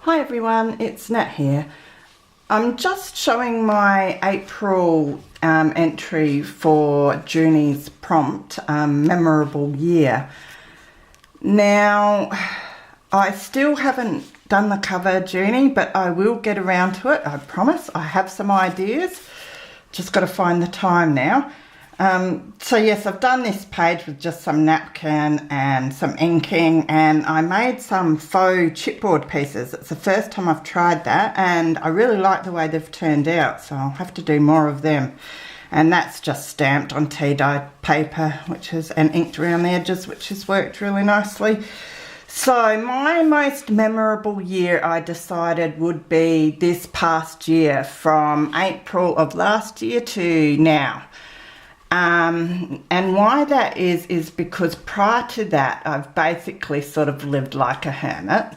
Hi everyone, it's Nat here. I'm just showing my April entry for Juni's prompt, Memorable Year. Now, I still haven't done the cover, Juni, but I will get around to it, I promise. I have some ideas, just got to find the time now. So yes, I've done this page with just some napkin and some inking, and I made some faux chipboard pieces. It's the first time I've tried that, and I really like the way they've turned out, so I'll have to do more of them. And that's just stamped on tea dye paper, and inked around the edges, which has worked really nicely. So my most memorable year, I decided, would be this past year, from April of last year to now. And why that is because prior to that, I've basically sort of lived like a hermit.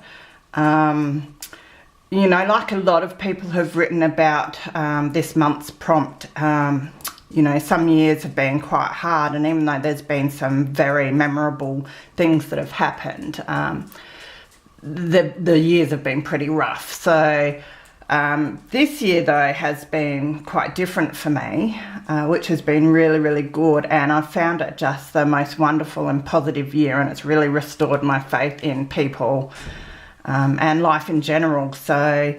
You know, like a lot of people have written about this month's prompt. You know, some years have been quite hard, and even though there's been some very memorable things that have happened, the years have been pretty rough. So this year, though, has been quite different for me, which has been really, really good, and I've found it just the most wonderful and positive year, and it's really restored my faith in people and life in general. So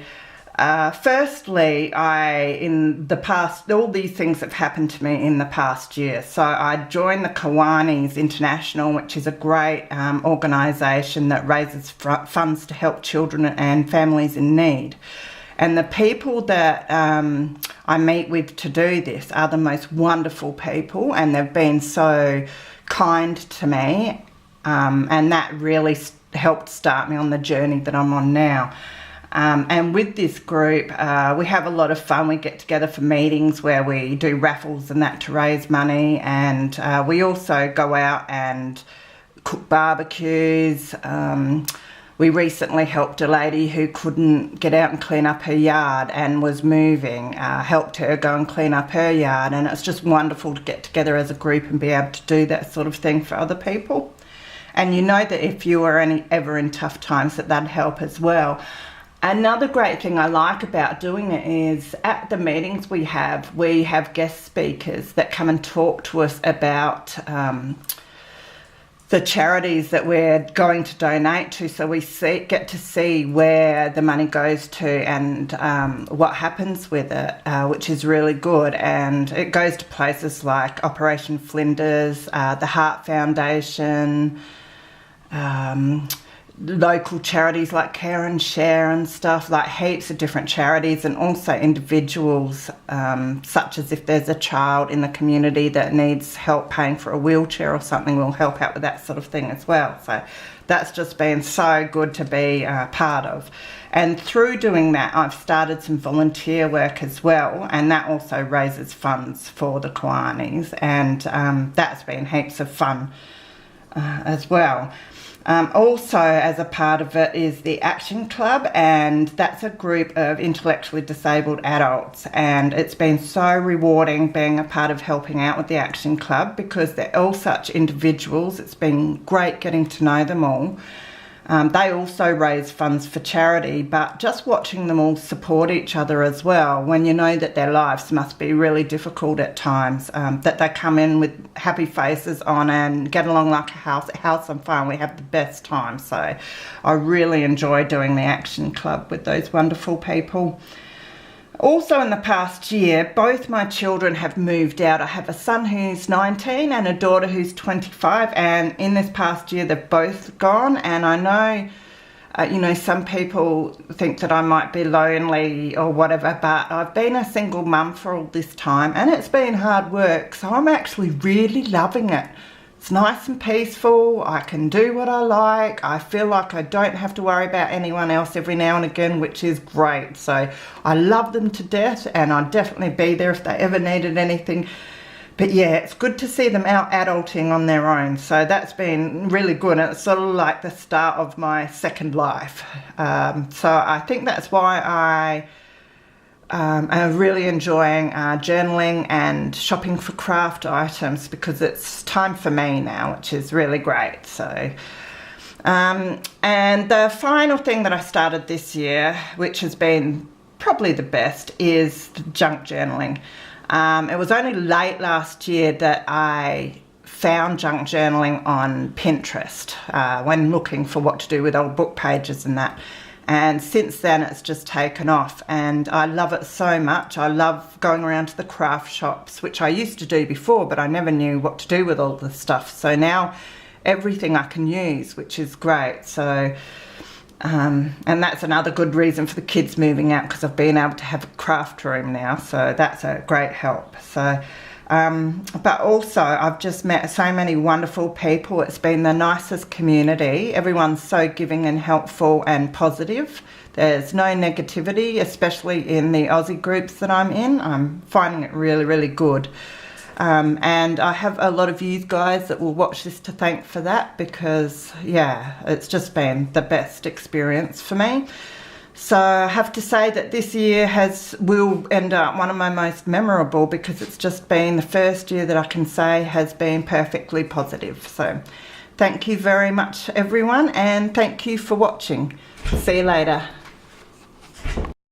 firstly, in the past, all these things have happened to me in the past year. So I joined the Kiwanis International, which is a great organisation that raises funds to help children and families in need. And the people that I meet with to do this are the most wonderful people, and they've been so kind to me, and that really helped start me on the journey that I'm on now. And with this group, we have a lot of fun. We get together for meetings where we do raffles and that to raise money, and we also go out and cook barbecues. We recently helped a lady who couldn't get out and clean up her yard and was moving, helped her go and clean up her yard, and it's just wonderful to get together as a group and be able to do that sort of thing for other people. And you know that if you are ever in tough times, that'd help as well. Another great thing I like about doing it is at the meetings we have guest speakers that come and talk to us about the charities that we're going to donate to, so we get to see where the money goes to and what happens with it, which is really good. And it goes to places like Operation Flinders, the Heart Foundation, local charities like Care and Share and stuff, like heaps of different charities, and also individuals, such as if there's a child in the community that needs help paying for a wheelchair or something, we'll help out with that sort of thing as well. So that's just been so good to be part of. And through doing that, I've started some volunteer work as well, and that also raises funds for the Kiwanis, and that's been heaps of fun as well. Also, as a part of it, is the Action Club, and that's a group of intellectually disabled adults, and it's been so rewarding being a part of helping out with the Action Club because they're all such individuals. It's been great getting to know them all. They also raise funds for charity, but just watching them all support each other as well, when you know that their lives must be really difficult at times, that they come in with happy faces on and get along like a house on fire, and we have the best time. So I really enjoy doing the Action Club with those wonderful people. Also in the past year, both my children have moved out. I have a son who's 19 and a daughter who's 25, and in this past year they've both gone. And I know, you know, some people think that I might be lonely or whatever, but I've been a single mum for all this time, and it's been hard work, so I'm actually really loving it. It's nice and peaceful. I can do what I like. I feel like I don't have to worry about anyone else every now and again, which is great. So I love them to death, and I'd definitely be there if they ever needed anything. But yeah, it's good to see them out adulting on their own. So that's been really good, and it's sort of like the start of my second life. So I think that's why I I'm really enjoying journaling and shopping for craft items, because it's time for me now, which is really great. So And the final thing that I started this year, which has been probably the best, is junk journaling. It was only late last year that I found junk journaling on Pinterest when looking for what to do with old book pages and that. And since then it's just taken off, and I love it so much. I love going around to the craft shops, which I used to do before, but I never knew what to do with all the stuff. So now everything I can use, which is great. So and that's another good reason for the kids moving out, because I've been able to have a craft room now, so that's a great help. So but also I've just met so many wonderful people. It's been the nicest community. Everyone's so giving and helpful and positive. There's no negativity, especially in the Aussie groups that I'm in. I'm finding it really, really good. And I have a lot of you guys that will watch this to thank for that, because yeah, it's just been the best experience for me. So I have to say that this year will end up one of my most memorable, because it's just been the first year that I can say has been perfectly positive. So thank you very much, everyone, and thank you for watching. See you later.